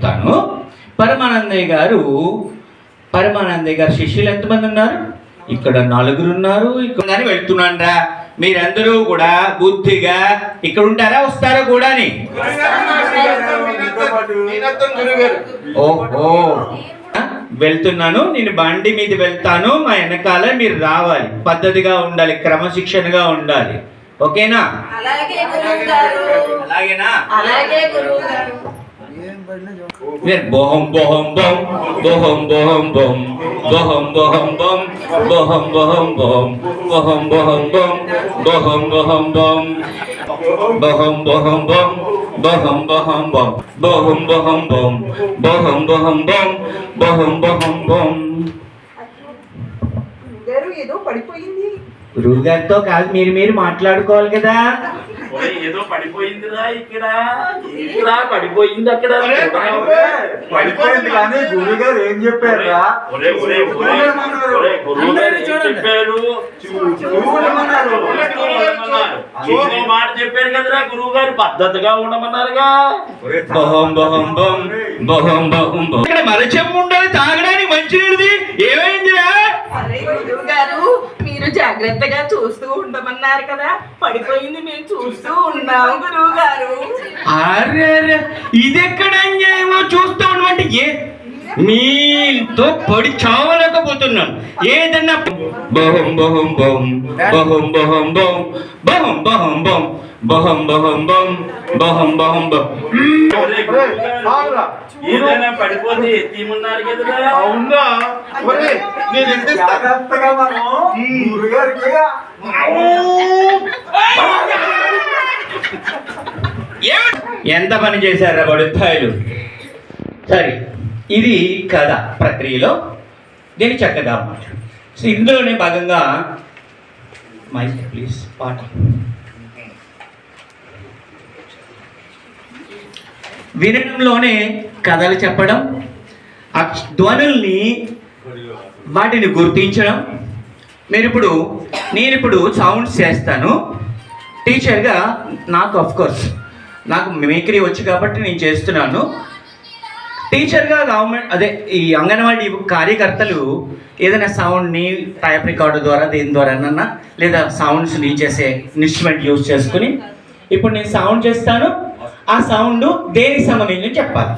చెప్తాను. పరమానందయ్య గారు శిష్యులు ఎంతమంది ఉన్నారు? ఇక్కడ 4 ఉన్నారు. ఇక్కడ వెళ్తున్నాను రా, మీరందరూ కూడా బుద్ధిగా ఇక్కడ ఉంటారా, వస్తారా కూడా అని? ఓహో, వెళ్తున్నాను, నేను బండి మీద వెళ్తాను, మా వెనకాల మీరు రావాలి, పద్ధతిగా ఉండాలి, క్రమశిక్షణగా ఉండాలి. ఓకేనా? అలాగేనా? బొహం బొహం బొం బొహం బొహం బొం బొహం బొహం బొం బొహం బొహం బొం బొహం బొహం బొం బొహం బొహం బొం బొహం బొహం బొం బొహం బొహం బొం బొహం బొహం బొం బొహం బొహం బొం బొహం బొహం బొం. ఏదో పడిపోయింది. గురువు గారితో కాదు, మీరు మాట్లాడుకోవాలి కదా. ఏదో పడిపోయిందిరా, ఇక్కడ పడిపోయింది, అక్కడ పడిపోయింది. కానీ గురువు గారు ఏం చెప్పారు? మాట చెప్పారు కదరా గురువు గారు, పద్ధతిగా ఉండమన్నారుగా. ఇక్కడ మరచెంబు ఉండాలి తాగడానికి, మంచినీళ్ళది ఏమైందిరా? గురువు గారు, మీరు జాగ్రత్తగా చూస్తూ ఉండమన్నారు కదా, పడిపోయింది, మేము చూస్తూ ఉన్నాం గురువు గారు. అరే ఇది ఎక్కడ అన్యాయమో చూస్తూ ఉండమంటే మీతో పడి చావలేకపోతున్నాను. ఏదన్నా బహం బహం బహం బహం బహం బహం బహం బహం బహం బహం బహం బహం బహం బహం బహం. ఏదైనా పడిపోతే ఎత్తిమన్నారు కదరా. అవునా? జాగ్రత్తగా మనం గురుగారికి ఎంత పని చేశారా బడుతాయిలు. సరే, ఇది కథ ప్రక్రియలో దీన్ని చక్కగా అన్నమాట. సో ఇందులోనే భాగంగా మైక్ ప్లీజ్ పాట వినడంలోనే కథలు చెప్పడం, ధ్వనుల్ని వాటిని గుర్తించడం. నేను ఇప్పుడు సౌండ్స్ చేస్తాను టీచర్గా. నాకు మిమిక్రీ వచ్చు కాబట్టి నేను చేస్తున్నాను. టీచర్గా ఈ అంగన్వాడీ కార్యకర్తలు ఏదైనా సౌండ్ని టైప్ రికార్డు ద్వారా దేని ద్వారా లేదా సౌండ్స్ని చేసే ఇన్స్ట్రుమెంట్ యూజ్ చేసుకుని ఇప్పుడు నేను సౌండ్ చేస్తాను. ఆ సౌండ్ దేనికి సంబంధించి చెప్పాలి.